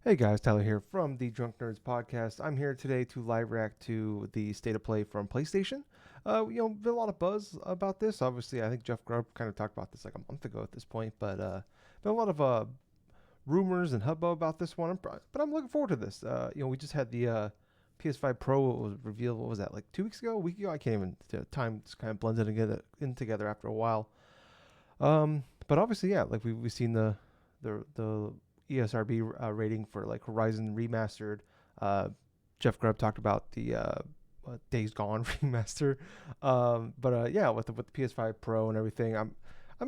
Hey guys, Tyler here from the Drunk Nerds podcast. I'm here today to live react to the state of play from PlayStation. Been a lot of buzz about this. Obviously, I think Jeff Grubb kind of talked about this like a month ago at this point, but been a lot of rumors and hubbub about this one. But I'm looking forward to this. We just had the PS5 Pro was revealed. What was that? Like 2 weeks ago, a week ago? I can't even. Time just kind of blends in together after a while. But obviously, yeah, like we've seen the ESRB rating for like Horizon Remastered. Uh, Jeff Grubb talked about the Days Gone remaster. Yeah, with the PS5 Pro and everything, I'm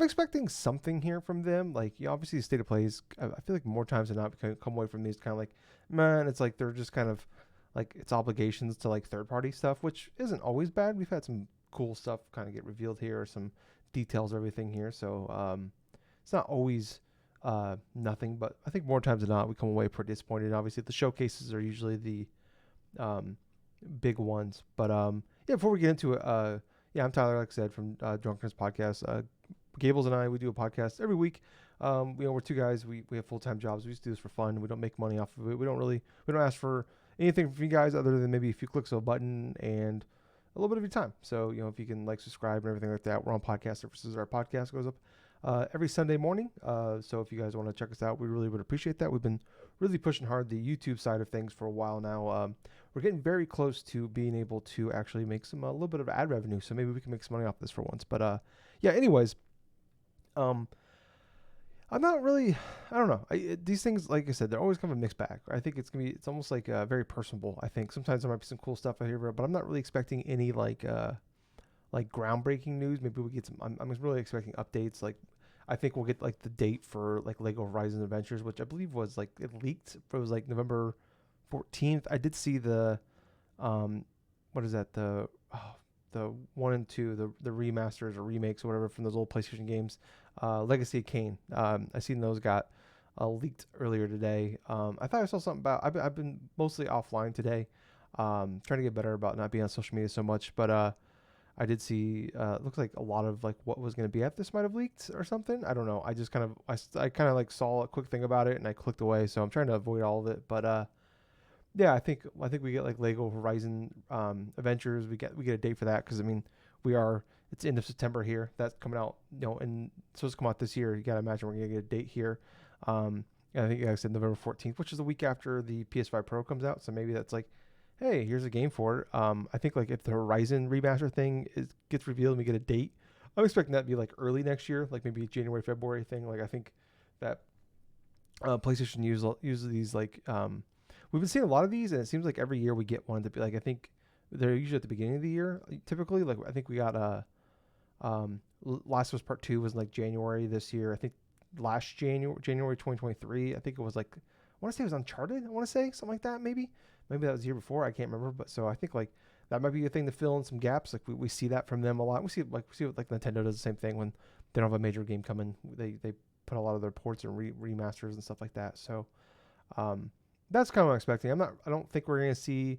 expecting something here from them. Like, obviously, the state of plays. I feel like more times than not, we can come away from these kind of like, man, it's like they're just kind of like it's obligations to like third party stuff, which isn't always bad. We've had some cool stuff kind of get revealed here, or some details, everything here. So it's not always nothing, but I think more times than not, we come away pretty disappointed. Obviously, the showcases are usually the um, big ones. But yeah, before we get into it, yeah, I'm Tyler, like I said, from Drunkenness Podcast. Gables and I, we do a podcast every week. We're two guys. We have full time jobs. We just do this for fun. We don't make money off of it. We don't ask for anything from you guys other than maybe a few clicks of a button and a little bit of your time. So, if you can like subscribe and everything like that, we're on podcast services. Our podcast goes up every Sunday morning. So if you guys want to check us out, we really would appreciate that. We've been really pushing hard the YouTube side of things for a while now. We're getting very close to being able to actually make some a little bit of ad revenue. So maybe we can make some money off this for once. But yeah. Anyways, um, I'm not really. I don't know. These things, like I said, they're always kind of a mixed bag. I think it's gonna be. It's almost like very personable. I think sometimes there might be some cool stuff out here, but I'm not really expecting any like groundbreaking news. Maybe we get some. I'm really expecting updates. Like, I think we'll get like the date for like Lego Horizon Adventures, which I believe was like it leaked. It was like November 14th. I did see the um, what is that? The one and two, the remasters or remakes or whatever from those old PlayStation games. Legacy of Kain. I seen those got leaked earlier today. I thought I saw something about. I've been mostly offline today. Trying to get better about not being on social media so much, but I did see. It looks like a lot of like what was going to be at this might have leaked or something. I don't know. I just I kind of like saw a quick thing about it and I clicked away. So I'm trying to avoid all of it. But yeah, I think we get like Lego Horizon Adventures. We get a date for that because I mean it's end of September here. That's coming out. And it's supposed to come out this year. You gotta imagine we're gonna get a date here. And I think like I said November 14th, which is the week after the PS5 Pro comes out. So maybe that's like hey, here's a game for it. I think like if the Horizon remaster thing gets revealed and we get a date, I'm expecting that to be like early next year, like maybe January, February thing. Like I think that PlayStation uses these like we've been seeing a lot of these, and it seems like every year we get one to be like I think they're usually at the beginning of the year. Typically, like I think we got Last of Us Part Two was like January this year. I think last January 2023. I think it was like I want to say it was Uncharted. I want to say something like that. Maybe that was the year before. I can't remember. But so I think like that might be a thing to fill in some gaps. Like we see that from them a lot. We see what like Nintendo does the same thing when they don't have a major game coming. They put a lot of their ports and remasters and stuff like that. So um, that's kind of what I'm expecting. I don't think we're gonna see.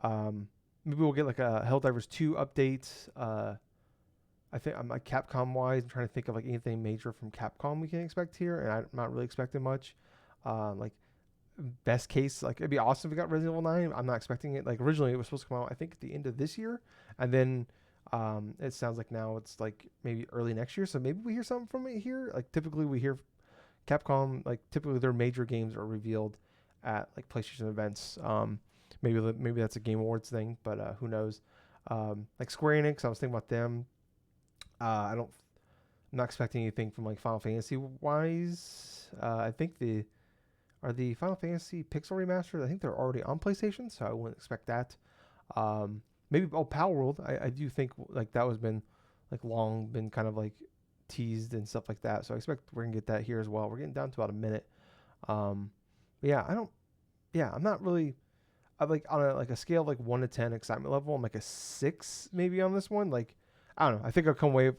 Um, maybe we'll get like a Helldivers 2 update. I think I'm like Capcom wise. I'm trying to think of like anything major from Capcom we can expect here, and I'm not really expecting much. Like best case, like it'd be awesome if we got Resident Evil 9. I'm not expecting it. Like originally it was supposed to come out, I think, at the end of this year, and then it sounds like now it's like maybe early next year. So maybe we hear something from it here. Like typically we hear Capcom, like typically their major games are revealed at like PlayStation events. Maybe that's a Game Awards thing, but who knows? Like Square Enix, I was thinking about them. I don't. I'm not expecting anything from like Final Fantasy wise. I think the Final Fantasy Pixel remasters. I think they're already on PlayStation, so I wouldn't expect that. Maybe Pal World. I do think like that was been like long been kind of like teased and stuff like that. So I expect we're gonna get that here as well. We're getting down to about a minute. Um, but yeah, I don't. Yeah, I'm not really. I like on a scale of like 1 to 10 excitement level. I'm like a 6 maybe on this one. Like I don't know. I think I'll come away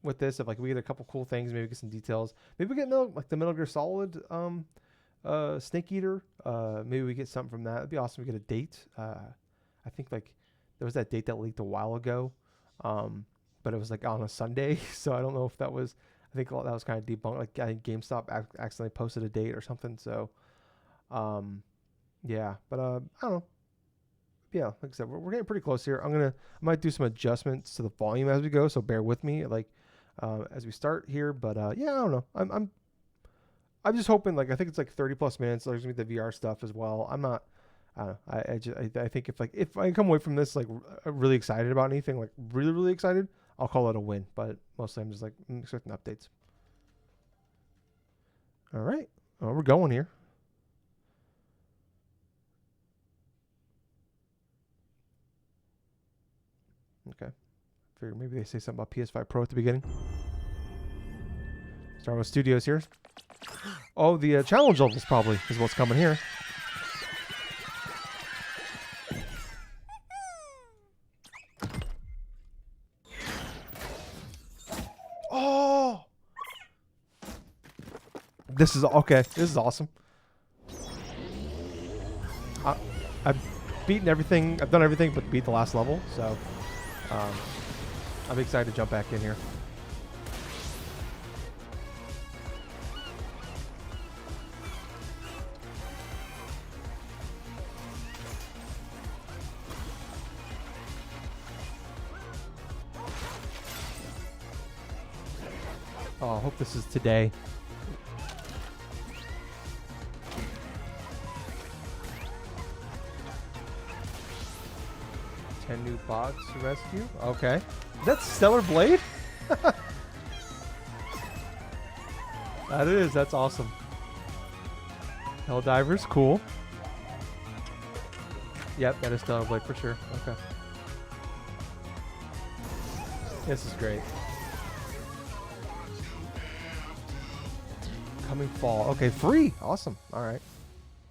with this if like we get a couple cool things, maybe get some details. Maybe we get like the Metal Gear Solid Snake Eater. Maybe we get something from that. It'd be awesome to get a date. I think like there was that date that leaked a while ago, um, but it was like on a Sunday, so I don't know if that was. I think that was kind of debunked. Like I think GameStop accidentally posted a date or something. So Yeah, but I don't know. Yeah, like I said, we're getting pretty close here. I might do some adjustments to the volume as we go, so bear with me, like as we start here. But yeah, I don't know. I'm just hoping. Like I think it's like 30 plus minutes. There's gonna be the VR stuff as well. I'm not. I don't know. I think if I come away from this like really excited about anything, like really excited, I'll call it a win. But mostly I'm just like expecting updates. All right, well, we're going here. Okay. Figure maybe they say something about PS5 Pro at the beginning. Star Wars Studios here. Oh, the challenge levels probably is what's coming here. Oh! This is okay. This is awesome. I've beaten everything. I've done everything but beat the last level, so I'm excited to jump back in here. Oh, I hope this is today. New bots to rescue. Okay. That's Stellar Blade? That is. That's awesome. Helldivers. Cool. Yep, that is Stellar Blade for sure. Okay. This is great. Coming fall. Okay, free. Awesome. All right.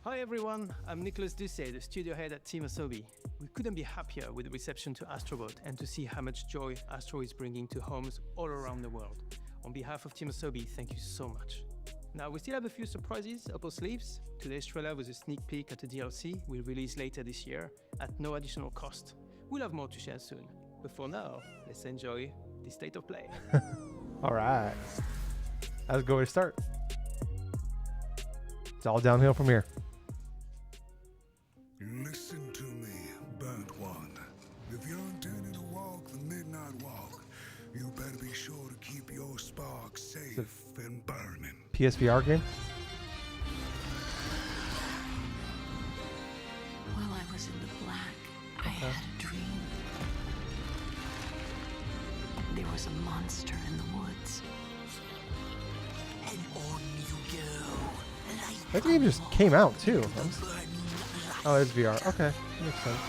Hi everyone, I'm Nicolas Doucet, the studio head at Team Asobi. We couldn't be happier with the reception to Astrobot and to see how much joy Astro is bringing to homes all around the world. On behalf of Team Asobi, thank you so much. Now we still have a few surprises up our sleeves. Today's trailer was a sneak peek at a DLC we'll release later this year at no additional cost. We'll have more to share soon. But for now, let's enjoy the state of play. All right. Let's go to start. It's all downhill from here. Listen to me, burnt one. If you're intending to walk the midnight walk, you better be sure to keep your spark safe and burning. PSVR game? While I was in the black, I had a dream. There was a monster in the woods. And on you go. That game just came out too. Oh, it's VR. Okay, that makes sense.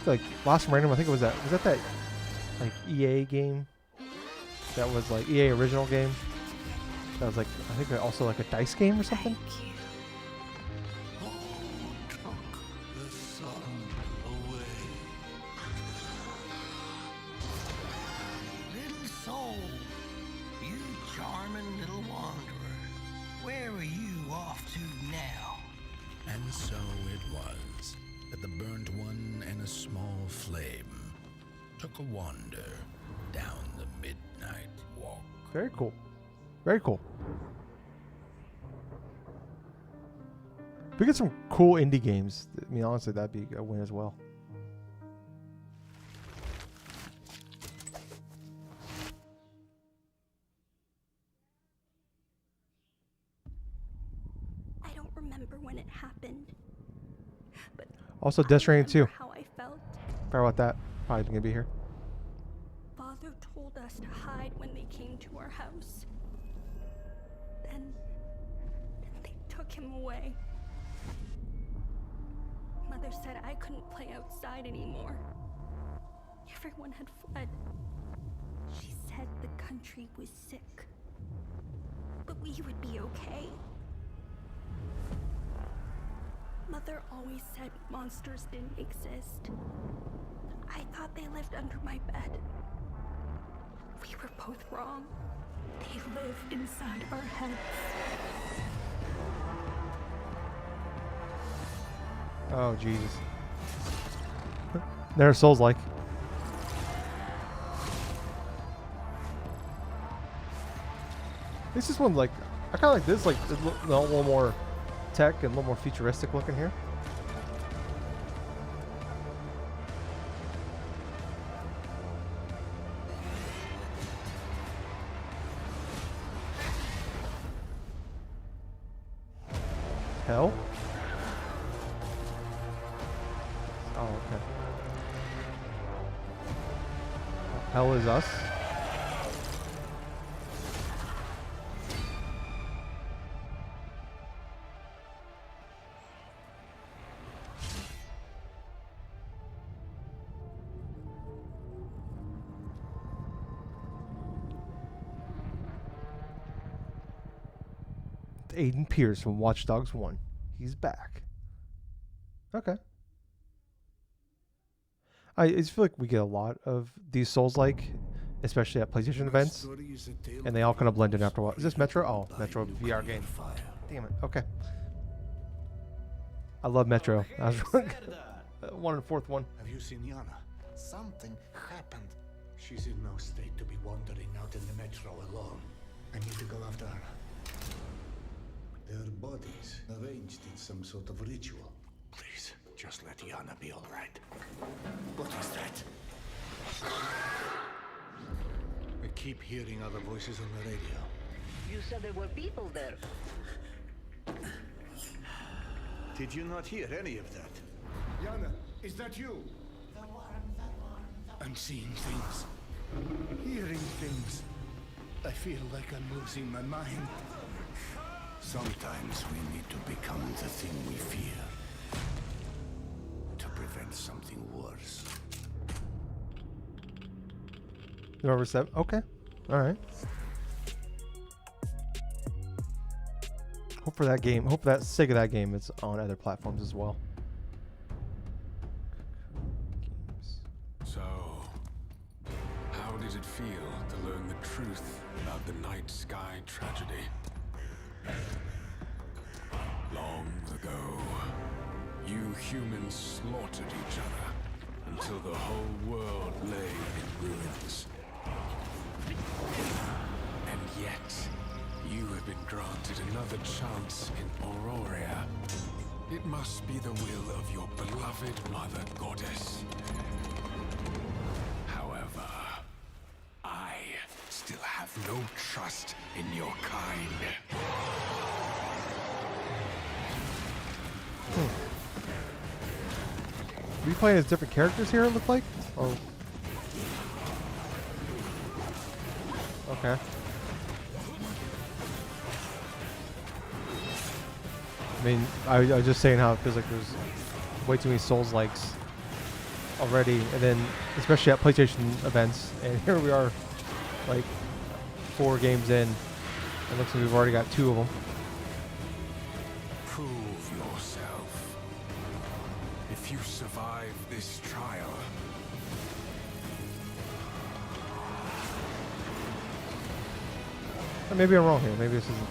Like last random, I think it was that. Was that like EA game? That was like EA original game. That was like I think also like a dice game or something. Thank you. The sun away. Little soul, you charming little wanderer, where are you off to now? And so it was that the burnt one and a small flame took a wander down the midnight walk. Very cool. Very cool. If we get some cool indie games, I mean, honestly, that'd be a win as well. I don't remember when it happened. But Also, Death Stranding 2. how I felt. Sorry about that. Probably gonna be here. Father told us to hide when they came to our house. Then they took him away. Mother said I couldn't play outside anymore. Everyone had fled. She said the country was sick. But we would be okay. Mother always said monsters didn't exist. I thought they lived under my bed. We were both wrong. They lived inside our heads. Oh, Jesus. Their souls like. This is one like I kind of like this, like a little more tech and a little more futuristic looking here. Hell? Oh, okay. Hell is us. Aiden Pierce from Watch Dogs 1. He's back. Okay. I just feel like we get a lot of these Souls-like, especially at PlayStation events, and they all kind of blend in after a while. Is this Metro? Oh, Metro VR game. Damn it. Okay. I love Metro. I was one and fourth one. Have you seen Yana? Something happened. She's in no state to be wandering out in the metro alone. I need to go after her. Their bodies arranged in some sort of ritual. Please, just let Yana be all right. What is that? I keep hearing other voices on the radio. You said there were people there. Did you not hear any of that? Yana, is that you? I'm seeing things. Hearing things. I feel like I'm losing my mind. Sometimes we need to become the thing we fear. To prevent something worse. November 7th. Okay. All right. Hope for that game. Hope that sake of that game is on other platforms as well. So, how did it feel to learn the truth about the night sky tragedy? Long ago, you humans slaughtered each other until the whole world lay in ruins. And yet, you have been granted another chance in Auroria. It must be the will of your beloved mother goddess. However, I still have no trust in your kind. Are we playing as different characters here, it looked like? Oh. Okay. I mean, I was just saying how it feels like there's way too many Souls-likes already, and then especially at PlayStation events, and here we are, like 4 games in. It looks like we've already got 2 of them. Prove yourself. If you survive this trial, Maybe I'm wrong here. Maybe this isn't.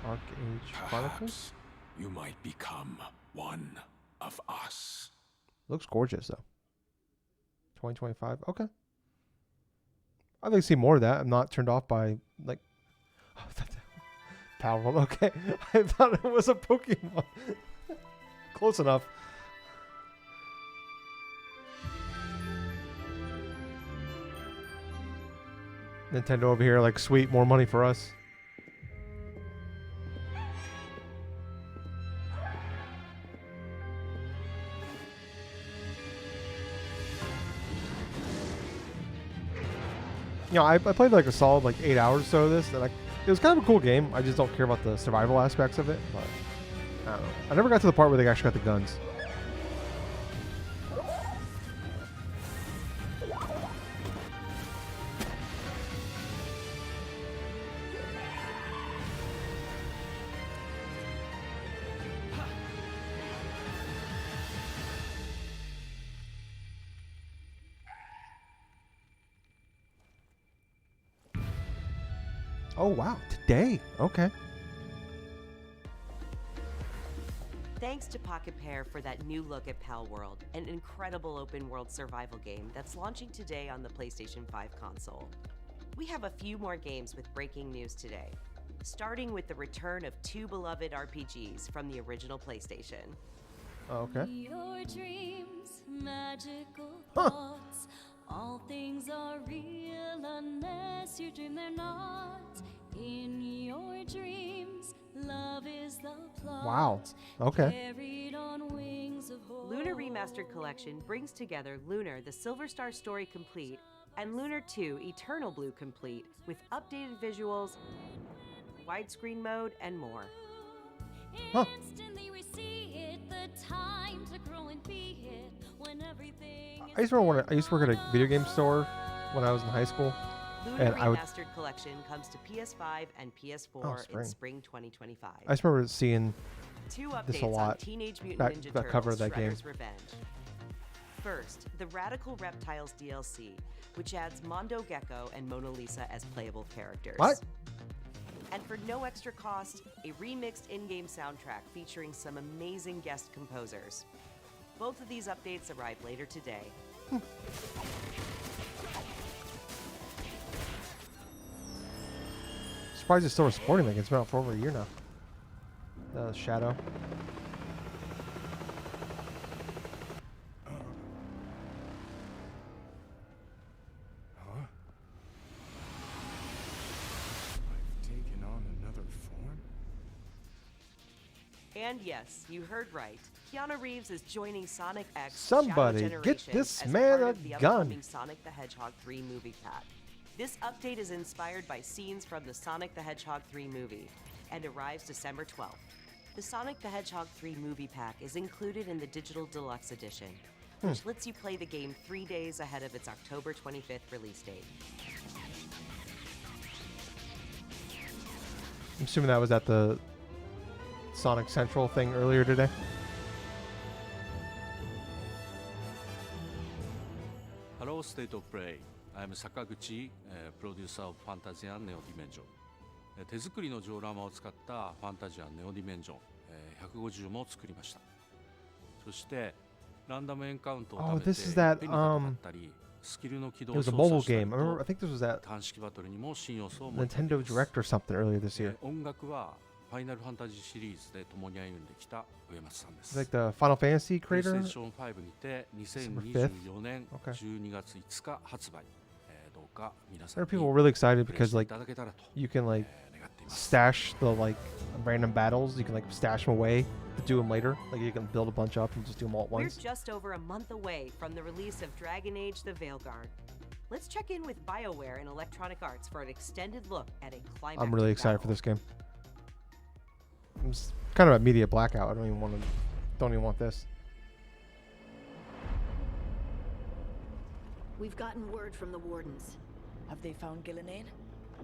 Archage Chronicles? perhaps you might become one of us. Looks gorgeous though. 2025. Okay. I'd like to see more of that. I'm not turned off by like Powerful. Okay. I thought it was a Pokemon. Close enough. Nintendo over here like, sweet, more money for us. You know, I played like a solid like 8 hours or so of this, and it was kind of a cool game. I just don't care about the survival aspects of it. But I don't know. I never got to the part where they actually got the guns. Oh wow, today. Okay. Thanks to Pocket Pair for that new look at Pal World, an incredible open-world survival game that's launching today on the PlayStation 5 console. We have a few more games with breaking news today, starting with the return of two beloved RPGs from the original PlayStation. Oh, okay. Your dreams, magical thoughts, all things are real unless you dream they're not. In your dreams, love is the plot. Wow. Okay. Carried on wings of Lunar Remastered Collection brings together Lunar the Silver Star Story Complete and Lunar 2 Eternal Blue Complete with updated visuals, widescreen mode, and more. Huh. Instantly we see it, the time to grow and be it when everything I used to work at a video game store when I was in high school. Lunar And Remastered Collection comes to PS5 and PS4 in spring 2025. I just remember seeing Two this a updates on lot. Teenage Mutant Back, Ninja that Turtles: cover of that game. Shredder's Revenge. First, the Radical Reptiles DLC, which adds Mondo Gecko and Mona Lisa as playable characters. What? And for no extra cost, a remixed in-game soundtrack featuring some amazing guest composers. Both of these updates arrive later today. Surprised it's still supporting that. It's been out for over a year now. Shadow. Huh? I've taken on another form? And yes, you heard right. Keanu Reeves is joining Sonic X Somebody Shadow get Generation this as man part a of the gun. upcoming Sonic the Hedgehog 3 movie pack. This update is inspired by scenes from the Sonic the Hedgehog 3 movie and arrives December 12th. The Sonic the Hedgehog 3 movie pack is included in the Digital Deluxe Edition, which lets you play the game 3 days ahead of its October 25th release date. I'm assuming that was at the Sonic Central thing earlier today. Hello, State of Play. I'm Sakaguchi, producer of Fantasia Neo Dimension. 手作りのジオラマを使ったファンタジアネオディメンジョン150も作りました。そしてランダムエンカウントを貯めて this is that, ペンに戦ったりスキルの起動 It を was a 操 mobile 作したり game. I think this was at 短式バトルにも新要素を持ってい Nintendo ます。 Direct or something earlier this year. 音楽はファイナルファンタジーシリーズで共に歩んできた上松さんで It's す。 like the Final Fantasy creator. PlayStation 5にて December 2024年 Okay. 12月5日発売。どうか皆さ There ん are に people really excited プレイ because してい like ただけたらと you can like 願っています。 stash the like random battles. You can like stash them away to do them later. Like you can build a bunch up and just do them all at We're once. just over a month away from the release of Dragon Age: The Veilguard. Let's check in with BioWare and Electronic Arts for an extended look at a climactic I'm really excited battle. for this game. I'm kind of a media blackout. I don't even want this. We've gotten word from the wardens. Have they found Gillenane?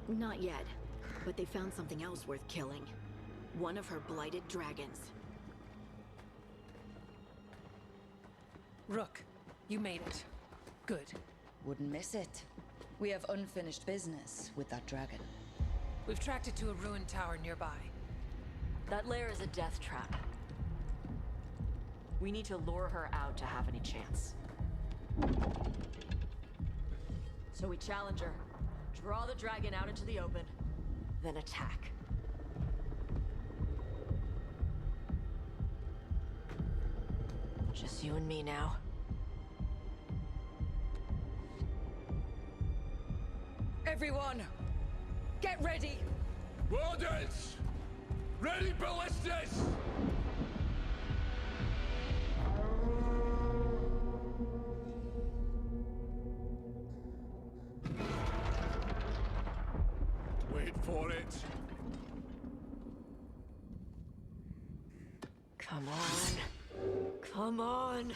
Not yet, but they found something else worth killing. One of her blighted dragons. Rook, you made it. Good. Wouldn't miss it. We have unfinished business with that dragon. We've tracked it to a ruined tower nearby. That lair is a death trap. We need to lure her out to have any chance. So we challenge her, draw the dragon out into the open, then attack. Just you and me now. Everyone, get ready! Wardens! Ready ballistas! Wait for it. Come on. Come on.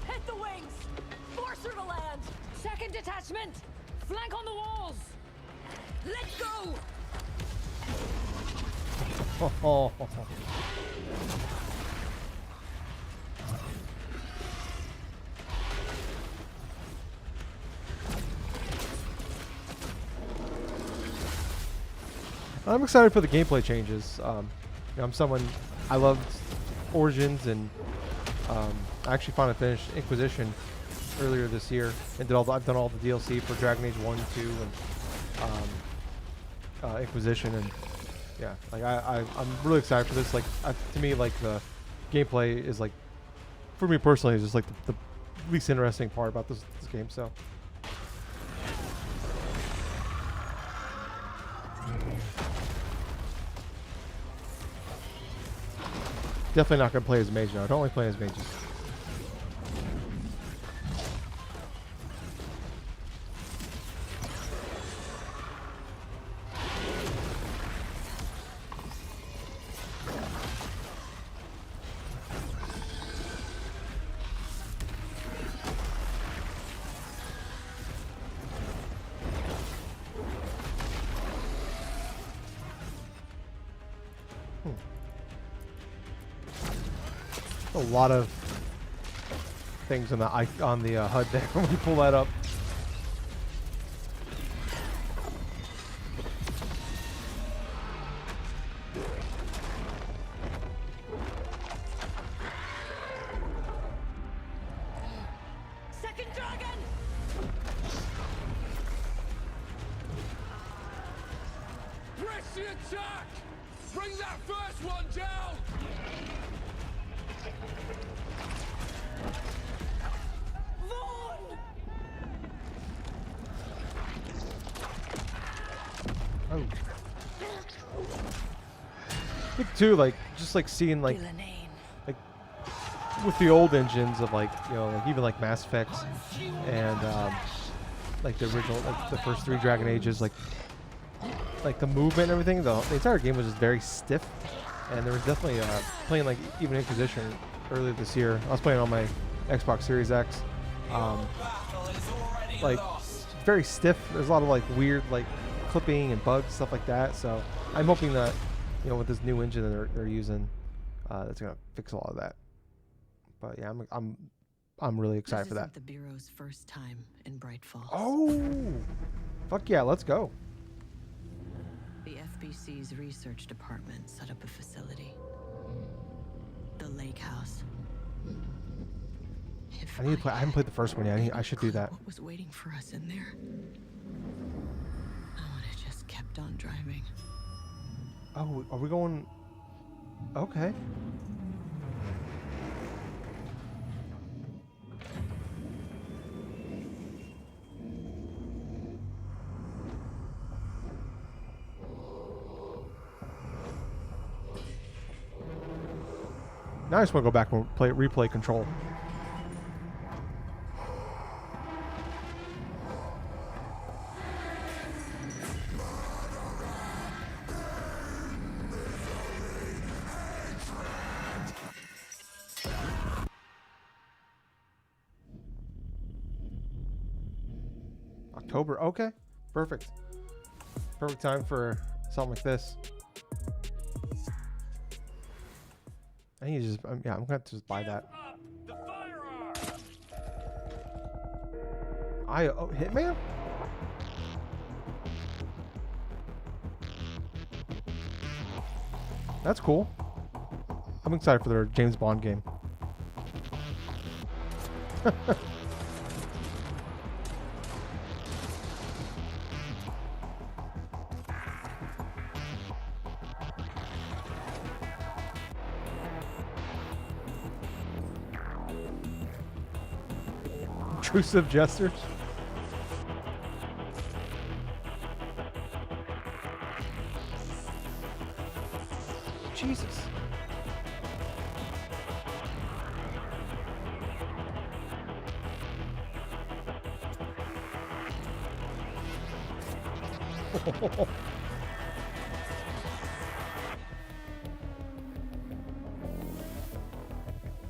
Hit the wings! Force her to land! Second detachment! Flank on the walls! Let's go! I'm excited for the gameplay changes. I'm someone, I loved Origins, and I actually finally finished Inquisition earlier this year, and I've done all the DLC for Dragon Age 1, 2, and Inquisition, and yeah, like I'm really excited for this. Like to me, like the gameplay is like, for me personally, is just like the least interesting part about this game. So. Definitely not gonna play as mage now. I don't like playing as mages. A lot of things on the HUD there when we pull that up. Second dragon! Press the attack! Bring that first one down! Oh. I think too, like just like seeing like with the old engines of like, you know, like even like Mass Effects and like the original, like the first 3 Dragon Ages, like the movement and everything, the entire game was just very stiff. And there was definitely playing like even Inquisition earlier this year. I was playing on my Xbox Series X. Like very stiff. There's a lot of like weird like clipping and bugs, stuff like that. So I'm hoping that, you know, with this new engine that they're using, that's gonna fix a lot of that. But yeah, I'm really excited for that. The Bureau's first time in Bright Falls. Oh, fuck yeah, let's go. The FBC's research department set up a facility. The Lake House. I need to play. I haven't played the first one yet. I should do that. What was waiting for us in there? I would have just kept on driving. Oh, are we going? Okay. Now I just want to go back and replay Control. October, okay, perfect. Perfect time for something like this. I need to just, yeah, I'm gonna just buy that. Hitman? That's cool. I'm excited for their James Bond game. Intrusive gestures. Jesus.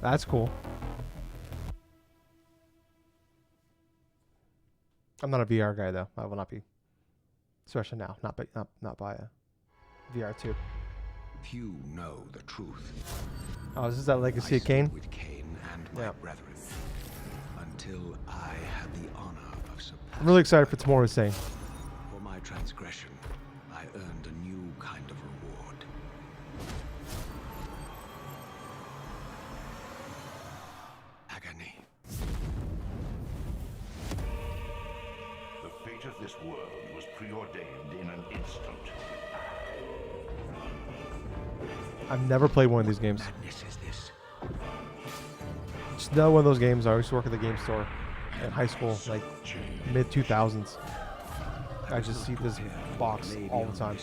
That's cool. I'm not a VR guy though. I will not be, especially now. Not by a VR too. Few know the truth. Oh, is this that Legacy of Kain? With Kain and my brethren, until I had the honor of I'm really excited for tomorrow's thing. For my transgression, I earned a new kind of this world was preordained in an instant. I've never played one of these games. It's another one of those games. I used to work at the game store in high school, like mid 2000s. I just see this box all the time.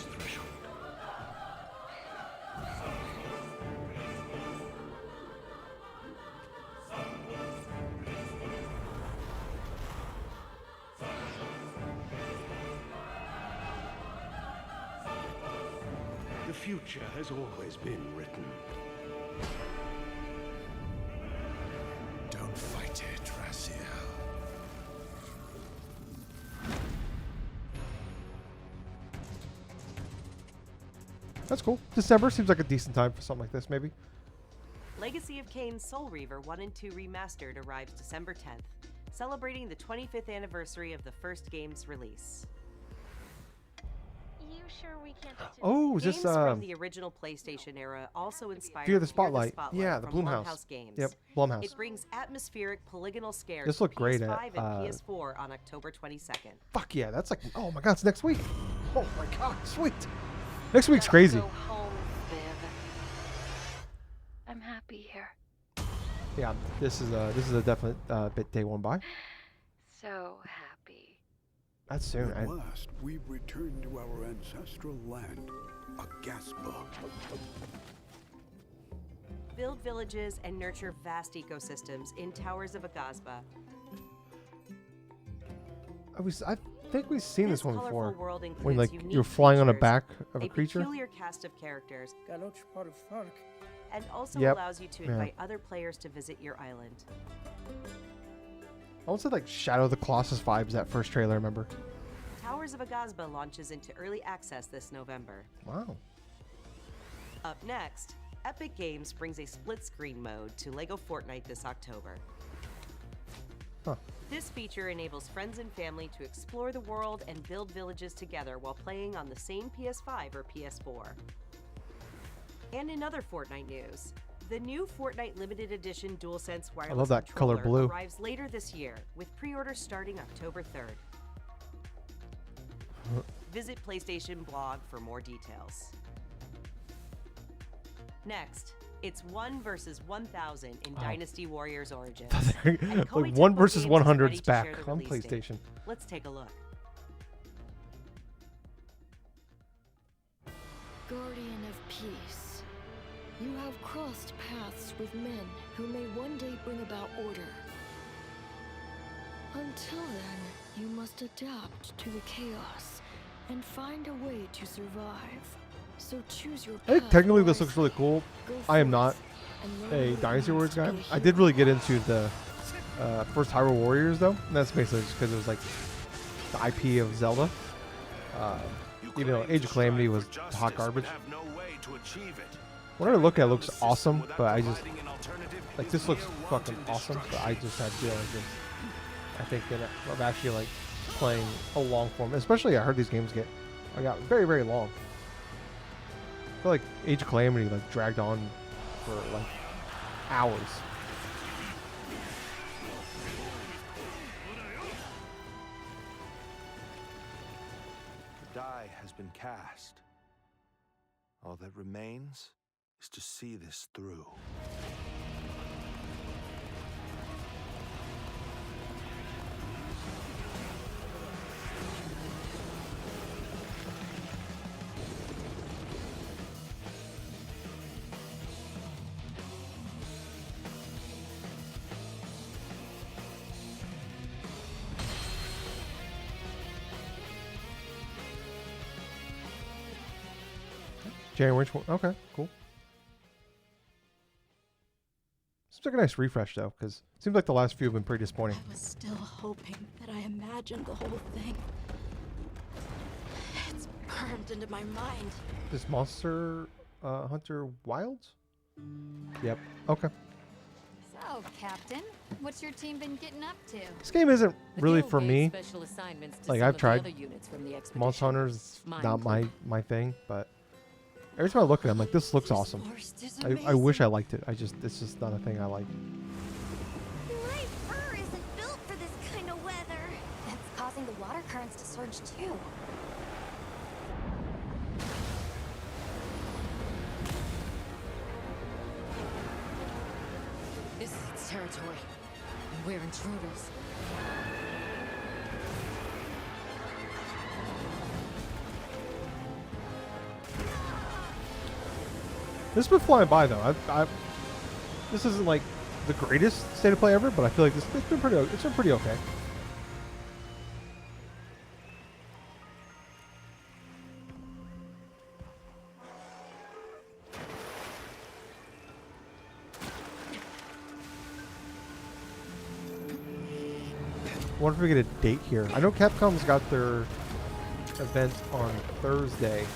The future has always been written. Don't fight it, Raziel. That's cool. December seems like a decent time for something like this, maybe. Legacy of Kain Soul Reaver 1 and 2 Remastered arrives December 10th, celebrating the 25th anniversary of the first game's release. You sure we can't just Oh, is Games this from the original PlayStation era also inspired Fear the Spotlight? Yeah, the from Blumhouse. Games. Yep, Blumhouse. It brings atmospheric polygonal scares This to looked great PS5 at, and PS4 on October 22nd. Fuck yeah, that's like, oh my god, it's next week. Oh my god, sweet. Next week's crazy. go home, Viv? I'm happy here. Yeah, this is a definite bit day one buy. So happy. That's soon. At last, we've returned to our ancestral land, Agaspa. Build villages and nurture vast ecosystems in Towers of Agasba. I think we've seen this one colorful before. world When includes like unique you're flying on the features, back of a creature. peculiar cast of characters, and also Yep. allows you to Yeah. invite other players to visit your island. I almost had like Shadow of the Colossus vibes that first trailer. Remember? Towers of Agasba launches into early access this November. Wow. Up next, Epic Games brings a split-screen mode to LEGO Fortnite this October. Huh. This feature enables friends and family to explore the world and build villages together while playing on the same PS5 or PS4. And in other Fortnite news, the new Fortnite Limited Edition DualSense wireless love that color controller blue. arrives later this year, with pre-orders starting October 3rd. Visit PlayStation blog for more details. Next, it's 1 versus 1,000 in Dynasty Warriors Origins. And Koei Like 1 Tecmo versus Games is 100's ready to back share the on release date. PlayStation. Let's take a look. Guardian of Peace, you have crossed paths with men who may one day bring about order. Until then, you must adapt to the chaos and find a way to survive. So choose your path. I think technically this looks really cool. Go I am not forth and a learn Dynasty what Warriors it means guy. to be a I did really get into the first Hyrule Warriors though, and that's basically just because it was like the IP of Zelda. Even though Age of Calamity was hot garbage. What I look at looks awesome, but I just like this looks fucking awesome. But I just had feelings. I think that of actually like playing a long form, especially I heard these games got very very long. I feel like Age of Calamity like dragged on for like hours. The die has been cast. All that remains is to see this through. January 20. Okay, cool. Seems like a nice refresh though, because it seems like the last few have been pretty disappointing. I was still hoping that I imagined the whole thing. It's burned into my mind. This Monster Hunter Wilds? Yep. Okay. So, Captain, what's your team been getting up to? This game isn't really Guild for gave me. special assignments to Like some I've of the tried other units from the expedition. Monster Hunters, Mine not included. my thing, but every time I look at it, I'm like, this looks awesome. I wish I liked it. It's just not a thing I like. My fur isn't built for this kind of weather. That's causing the water currents to surge too. This is its territory, and we're intruders. This has been flying by though. This isn't like the greatest state of play ever, but I feel like it's been pretty okay. I wonder if we get a date here. I know Capcom's got their event on Thursday,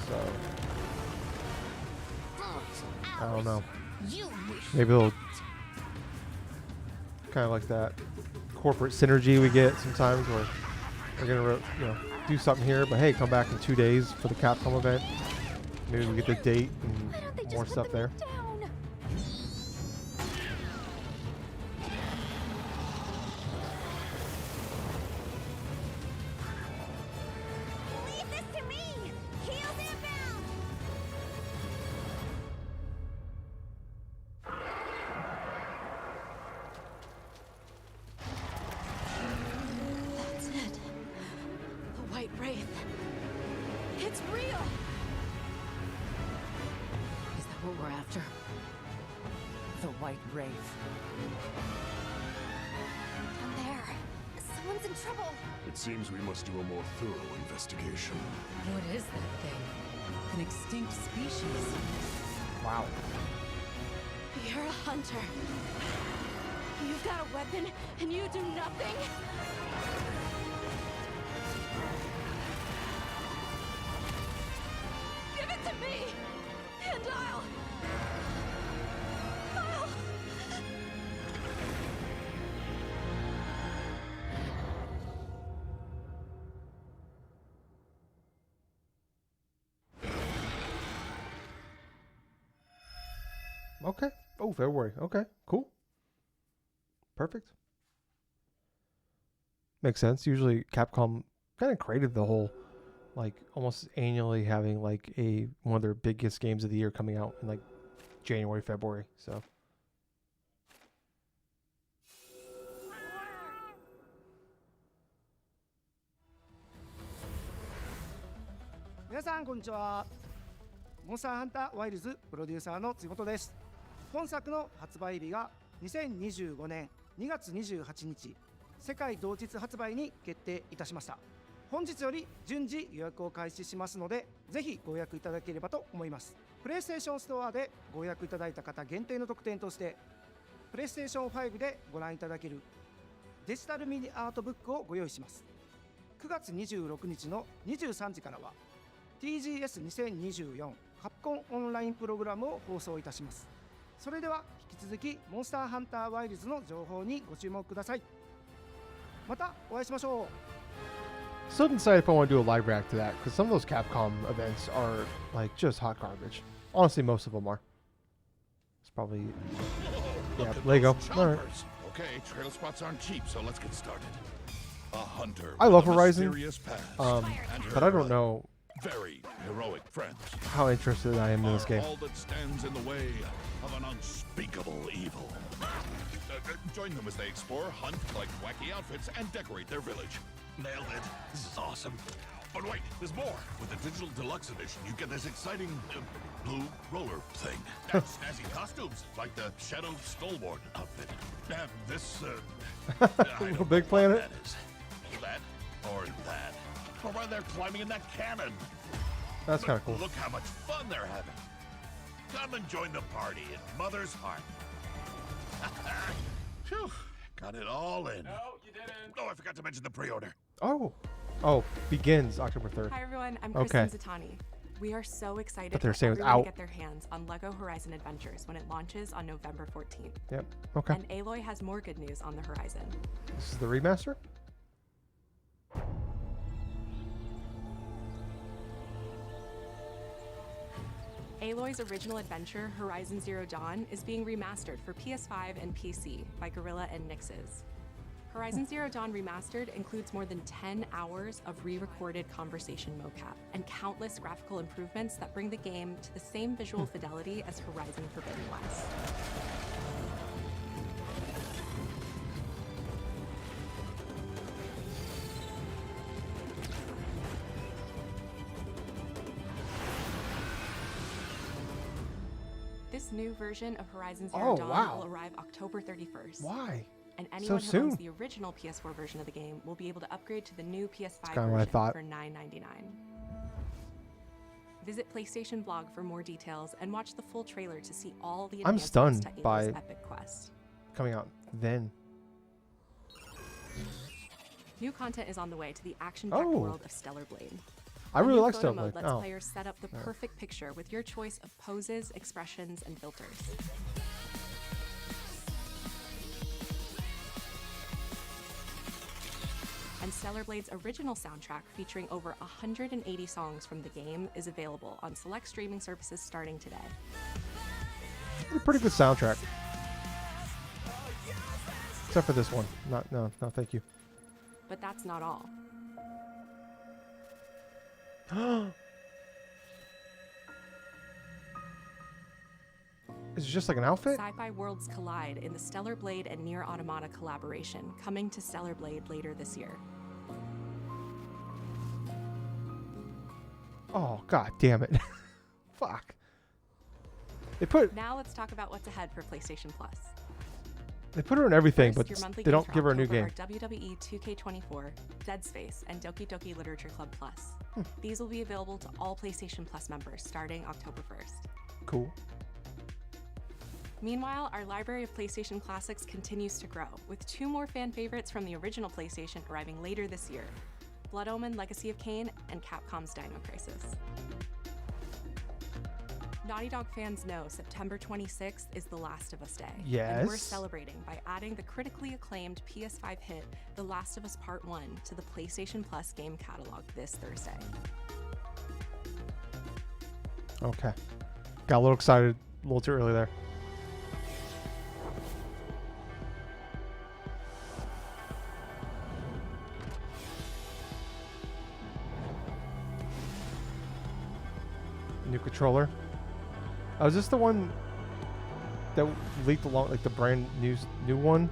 so I don't know. Maybe they'll kind of like that corporate synergy we get sometimes where we're gonna do something here, but hey, come back in 2 days for the Capcom event. Maybe we get the date and more stuff there. Seems we must do a more thorough investigation. What is that thing? An extinct species. Wow. You're a hunter. You've got a weapon, and you do nothing? Give it to me, and I'll... Okay. Oh, February. Okay, cool. Perfect. Makes sense. Usually Capcom kind of created the whole, like, almost annually having, like, one of their biggest games of the year coming out in, like, January, February, so. 皆さんこんにちは。モンスターハンターワイルズプロデューサーの津本です。本作の発売日が2025年2月28日世界同日発売に決定いたしました。本日より順次予約を開始しますので、ぜひご予約いただければと思います。プレイステーションストアでご予約いただいた方限定の特典として、プレイステーション5でご覧いただけるデジタルミニアートブックをご用意します。9月26日の23時からは TGS2024 カプコンオンラインプログラムを放送いたします。それでは引き続きモンスターハンターワイルズの情報にご注目ください。またお会いしましょう。 Still decided if I want to do a live react to that, because some of those Capcom events are like just hot garbage. Honestly, most of them are. It's probably yeah, Lego. All right. Okay, trail spots aren't cheap, so let's get started. A hunter. I love with a Horizon, mysterious past, and but I her don't know very heroic friends. how interested I am in this game. All that stands in the way of an unspeakable evil. Join them as they explore, hunt, collect wacky outfits, and decorate their village. Nailed it. This is awesome. But wait, there's more. With the digital deluxe edition, you get this exciting blue roller thing. And snazzy costumes, like the Shadow Stalwart outfit. And this, Little Big Planet. That is. That or that. Or while they're climbing in that cannon. That's kind of cool. Look how much fun they're having. Come and join the party in Mother's Heart. Phew, got it all in. No, you didn't. Oh, I forgot to mention the pre-order. Oh, begins October 3rd. Hi everyone, I'm Okay. Kristen Zatani. We are so excited But they're for saying it's everyone out. to get their hands on LEGO Horizon Adventures when it launches on November 14th. Yep. Okay. And Aloy has more good news on the horizon. This is the remaster. Aloy's original adventure, Horizon Zero Dawn, is being remastered for PS5 and PC by Guerrilla and Nixes. Horizon Zero Dawn Remastered includes more than 10 hours of re-recorded conversation mocap and countless graphical improvements that bring the game to the same visual fidelity as Horizon Forbidden West. This new version of Horizon Zero Dawn will arrive October 31st. Why? And anyone so who owns soon? the original PS4 version of the game will be able to upgrade to the new PS5 kinda what I version thought. for $9.99. Visit PlayStation blog for more details and watch the full trailer to see all the I'm advancements stunned to Ada's by epic quest. coming out then. New content is on the way to the action-packed Oh. world of Stellar Blade. I The really new like photo Stellar mode Blade. lets Oh. players set up the Alright. perfect picture with your choice of poses, expressions, and filters. And Stellar Blade's original soundtrack, featuring over 180 songs from the game, is available on select streaming services starting today. It's a pretty good soundtrack. Except for this one. No, thank you. But that's not all. Is it just like an outfit? Sci-fi worlds collide in the Stellar Blade and Nier Automata collaboration, coming to Stellar Blade later this year. Oh, god damn it. Fuck. They put Now let's talk about what's ahead for PlayStation Plus. they put her in everything, First, but your monthly they games don't for give her a new October game. are WWE 2K24, Dead Space, and Doki Doki Literature Club Plus. These will be available to all PlayStation Plus members starting October 1st. Cool. Meanwhile, our library of PlayStation classics continues to grow, with 2 more fan favorites from the original PlayStation arriving later this year: Blood Omen Legacy of Kain and Capcom's Dino Crisis. Naughty Dog fans know September 26th is The Last of Us Day. And we're Yes. celebrating by adding the critically acclaimed PS5 hit The Last of Us Part 1 to the PlayStation Plus game catalog this Thursday. Okay. Got a little excited a little too early there. New controller. Oh, is this the one that leaked along, like the brand new one?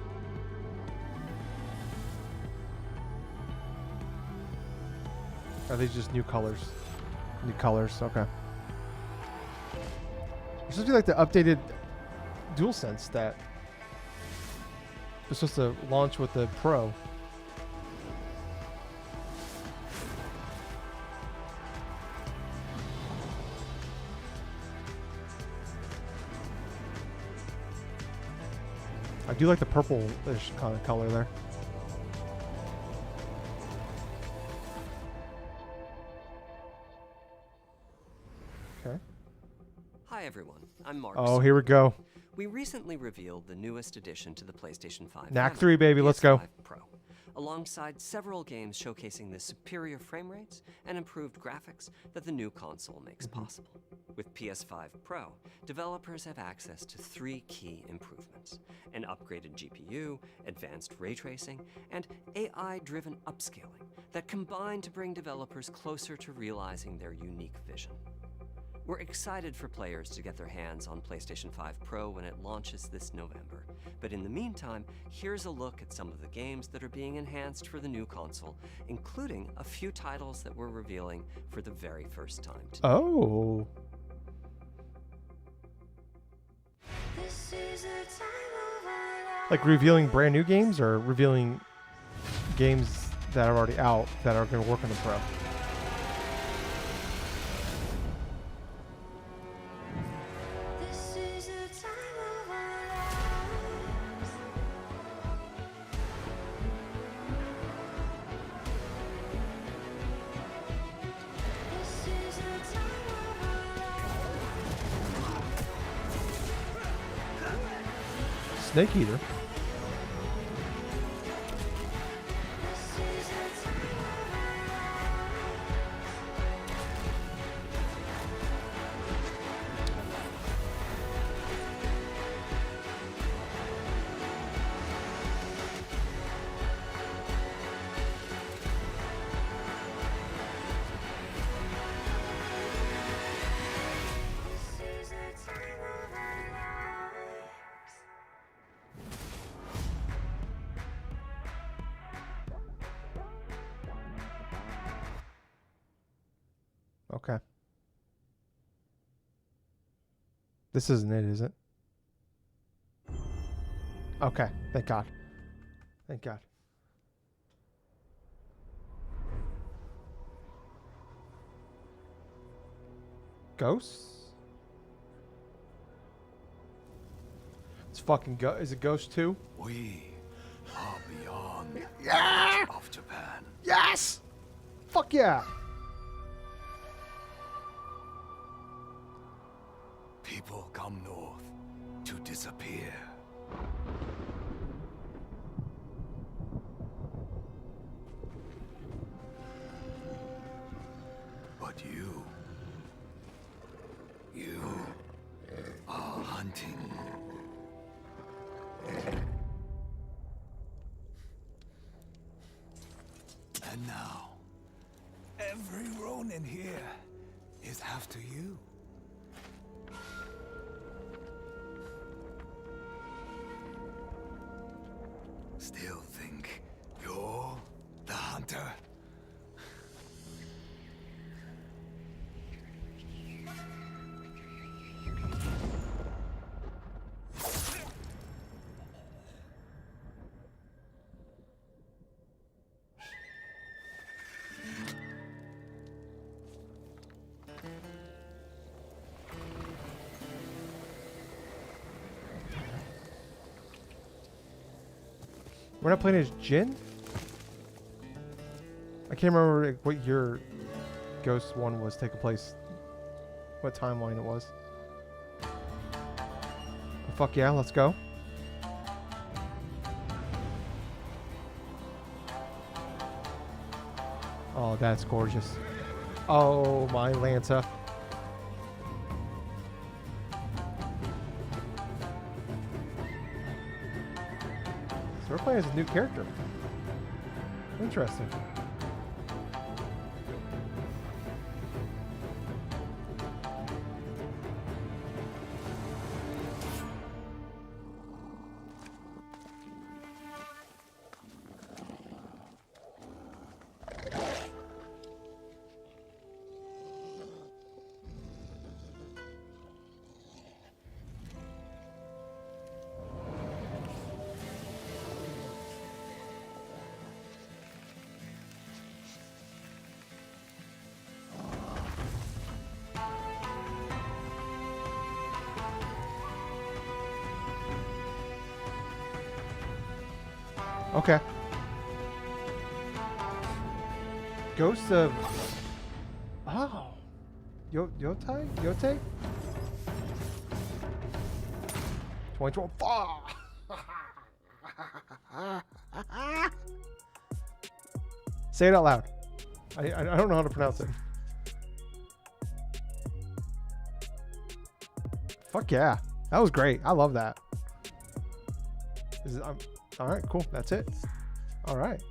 Are these just new colors? New colors, okay. It's supposed to be like the updated DualSense that was supposed to launch with the Pro. I do like the purple-ish kind of color there. Okay. Hi everyone, I'm Mark. Oh, here we go. We recently revealed the newest addition to the PlayStation 5 Knack family, 3, baby, let's go. PS5 Pro, alongside several games showcasing the superior frame rates and improved graphics that the new console makes possible. With PS5 Pro, developers have access to 3 key improvements: an upgraded GPU, advanced ray tracing, and AI-driven upscaling that combine to bring developers closer to realizing their unique vision. We're excited for players to get their hands on PlayStation 5 Pro when it launches this November. But in the meantime, here's a look at some of the games that are being enhanced for the new console, including a few titles that we're revealing for the very first time today. Oh. Like revealing brand new games or revealing games that are already out that are going to work on the Pro? Snake Eater. Okay. This isn't it, is it? Okay. Thank God. Thank God. Ghosts? It's fucking is it Ghost 2? We are beyond the Yeah! reach of Japan. Yes! Fuck yeah! People come north to disappear. But you are hunting. And now, every Ronin here is after you. Still think you're the hunter? We're not playing as Jin? I can't remember what year Ghost 1 was taking place. What timeline it was. Oh, fuck yeah, let's go. Oh, that's gorgeous. Oh, my Lanta. So we're playing as a new character. Interesting. Okay. Ghost of... Oh. Yotei? 2012. Say it out loud. I don't know how to pronounce it. Fuck yeah. That was great. I love that. All right, cool. That's it. All right.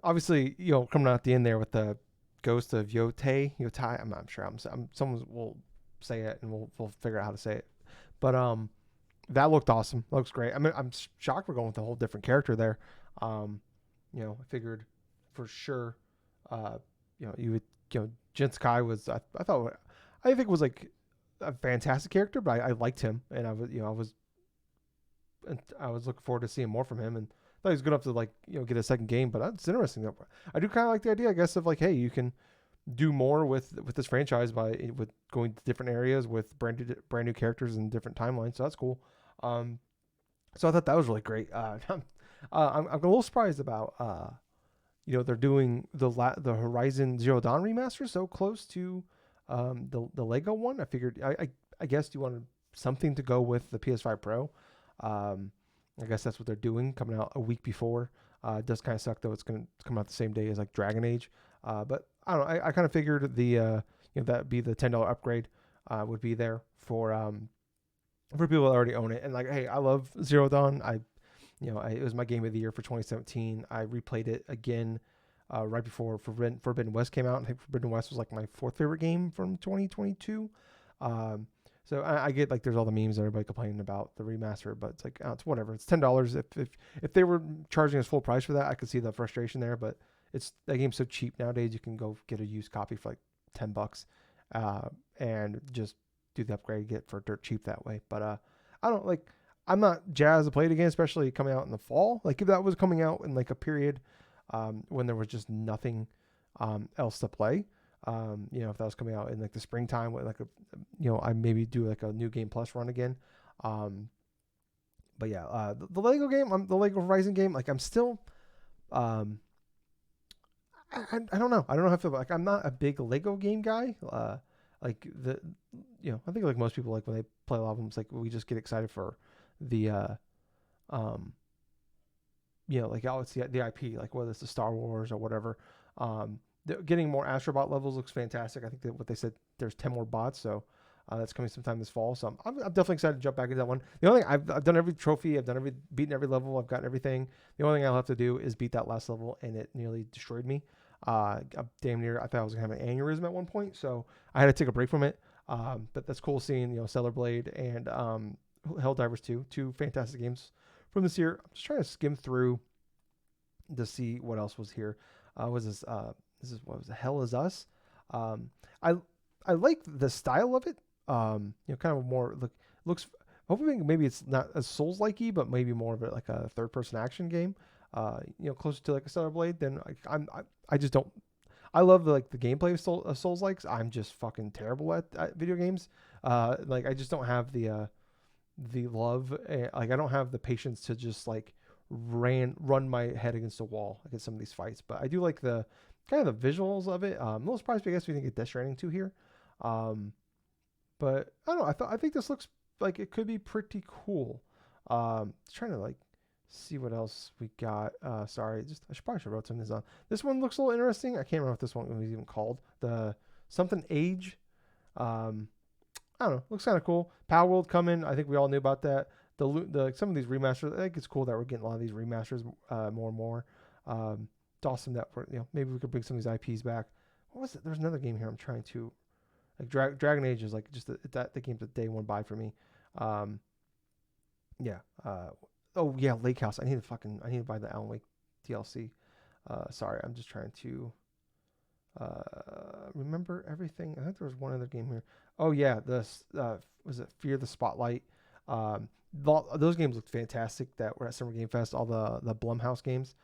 Obviously, coming out at the end there with the ghost of Yotei. I'm not sure. Someone will say it and we'll figure out how to say it. But that looked awesome. Looks great. I mean, I'm shocked we're going with a whole different character there. I figured for sure, you would, Jin Sakai was, I think it was like a fantastic character, but I liked him, and I was looking forward to seeing more from him, and thought he was good enough to get a second game. But it's interesting. I do kind of like the idea, I guess, of hey, you can do more with this franchise with going to different areas with brand new characters and different timelines. So that's cool. So I thought that was really great. I'm a little surprised about they're doing the Horizon Zero Dawn remaster so close to the Lego one. I figured I guess you wanted something to go with the PS5 Pro. I guess that's what they're doing, coming out a week before. It does kind of suck though. It's going to come out the same day as Dragon Age. But I don't know. I kind of figured that'd be the $10 upgrade would be there for people that already own it. And hey, I love Zero Dawn. It was my game of the year for 2017. I replayed it again right before Forbidden West came out. I think Forbidden West was my fourth favorite game from 2022. So I get there's all the memes and everybody complaining about the remaster, but it's whatever. It's $10. If they were charging us full price for that, I could see the frustration there. But that game's so cheap nowadays. You can go get a used copy for like $10, and just do the upgrade, get it for dirt cheap that way. But I don't like. I'm not jazzed to play it again, especially coming out in the fall. Like if that was coming out in like a period when there was just nothing else to play. If that was coming out in like the springtime, with like I maybe do like a new Game Plus run again. But yeah, the Lego game, the Lego Horizon game, like I'm still, I don't know. I don't know how I feel about, like, I'm not a big Lego game guy. Like I think like most people, like when they play a lot of them, it's like we just get excited for the, like, oh, it's the IP, like whether it's the Star Wars or whatever. Getting more Astrobot levels looks fantastic. I think that what they said, there's 10 more bots, so that's coming sometime this fall. So I'm definitely excited to jump back into that one. The only thing, I've done every trophy, beaten every level, I've gotten everything. The only thing I'll have to do is beat that last level, and it nearly destroyed me. I'm damn near, I thought I was gonna have an aneurysm at one point, so I had to take a break from it. But that's cool seeing, Stellar Blade and Helldivers 2, two fantastic games from this year. I'm just trying to skim through to see what else was here. Was this what was it? Hell Is Us. I like the style of it. Kind of more looks. Hopefully, maybe it's not as Souls-likey, but maybe more of it like a third-person action game. Closer to like a Stellar Blade. Then I just don't. I love the gameplay of Souls-likes. I'm just fucking terrible at video games. Like I just don't have the love. Like I don't have the patience to just like run my head against a wall against some of these fights. But I do like the kind of the visuals of it. I'm a little surprised, I guess, we didn't get Death Stranding 2 here. But I don't know. I think this looks like it could be pretty cool. Trying to like see what else we got. Sorry, I probably should have wrote some of this on. This one looks a little interesting. I can't remember what this one was even called. The something Age. I don't know. Looks kind of cool. Power World coming. I think we all knew about that. Some of these remasters. I think it's cool that we're getting a lot of these remasters more and more. It's awesome that maybe we could bring some of these IPs back. What was it? There's another game here I'm trying to, like, Dragon Age is like just the game's a day one buy for me. Oh yeah, Lake House. I need to buy the Alan Wake DLC. Sorry, I'm just trying to remember everything. I think there was one other game here. Oh yeah, was it Fear the Spotlight? Those games looked fantastic that were at Summer Game Fest. All the Blumhouse games.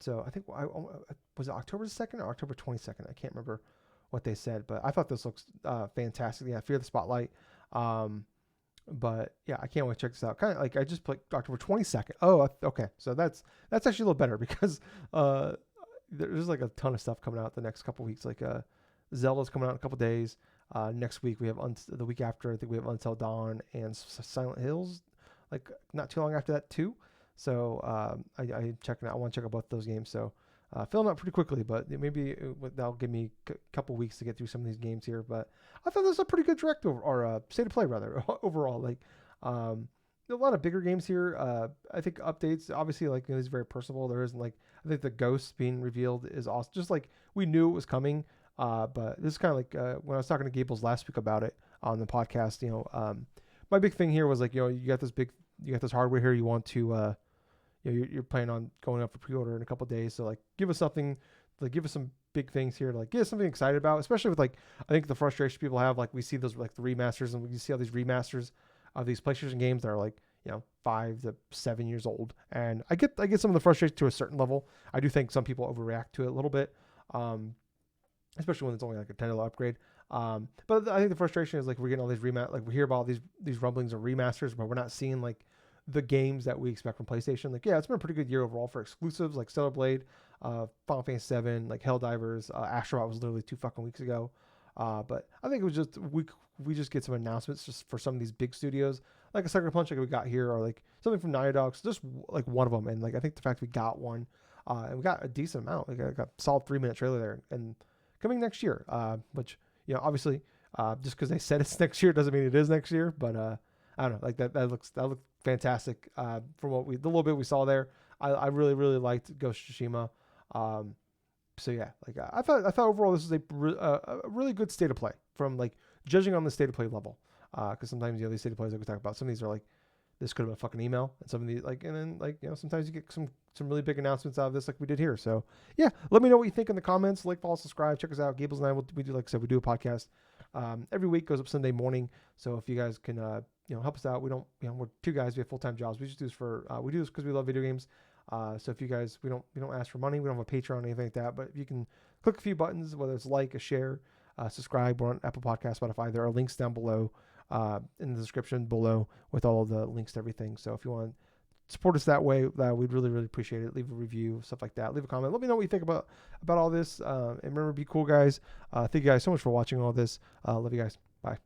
So I think was it October 2nd or October 22nd? I can't remember what they said, but I thought this looks fantastic. Yeah, Fear the Spotlight. But yeah, I can't wait to check this out. Kind of like I just played October 22nd. Oh, okay. So that's actually a little better because there's like a ton of stuff coming out the next couple weeks. Like Zelda's coming out in a couple days. Next week we have the week after, I think we have Until Dawn and Silent Hills. Like not too long after that too. So I'm checking out. I want to check out both those games. So filling out pretty quickly, but maybe that'll give me a couple weeks to get through some of these games here. But I thought this was a pretty good direct or state of play rather overall. Like a lot of bigger games here. I think updates obviously like it's very personable. There isn't like I think the Ghost being revealed is awesome. Just like we knew it was coming. But this is kind of like when I was talking to Gables last week about it on the podcast. My big thing here was like you got this hardware here. You want to you're planning on going up for pre-order in a couple of days. So like give us something, like give us some big things here to like get us something excited about, especially with like, I think the frustration people have, like we see those like the remasters and we see all these remasters of these PlayStation games that are like, 5 to 7 years old. And I get some of the frustration to a certain level. I do think some people overreact to it a little bit. Especially when it's only like a $10 upgrade. But I think the frustration is like we're getting all these like we hear about these rumblings of remasters, but we're not seeing like the games that we expect from PlayStation. Like, yeah, it's been a pretty good year overall for exclusives like Stellar Blade, Final Fantasy 7, like Helldivers, Astro was literally 2 fucking weeks ago. But I think it was just we just get some announcements just for some of these big studios, like a Sucker Punch like we got here, or like something from Naughty Dog, just like one of them. And like I think the fact we got one, and we got a decent amount, like a solid 3-minute trailer there, and coming next year, which obviously just because they said it's next year doesn't mean it is next year. But I don't know, like that looked fantastic from the little bit we saw there. I really liked Ghost of Tsushima. So yeah, like I thought overall this is a really good state of play from like judging on the state of play level. Because sometimes these state of plays that we talk about, some of these are like this could have been a fucking email, and some of these like, and then like, you know, sometimes you get some really big announcements out of this like we did here. So yeah, let me know what you think in the comments. Like, follow, subscribe, check us out. Gables and I we do, like I said, we do a podcast every week, goes up Sunday morning. So if you guys can you know, help us out, we don't, you know, we're two guys, we have full-time jobs. We just do this for we do this because we love video games. So if you guys, we don't ask for money, we don't have a Patreon or anything like that, but if you can click a few buttons, whether it's like, a share, subscribe. We're on Apple Podcasts, Spotify. There are links down below in the description below with all of the links to everything. So if you want to support us that way, we'd really, really appreciate it. Leave a review, stuff like that. Leave a comment. Let me know what you think about all this. And remember, be cool, guys. Thank you guys so much for watching all this. Love you guys. Bye.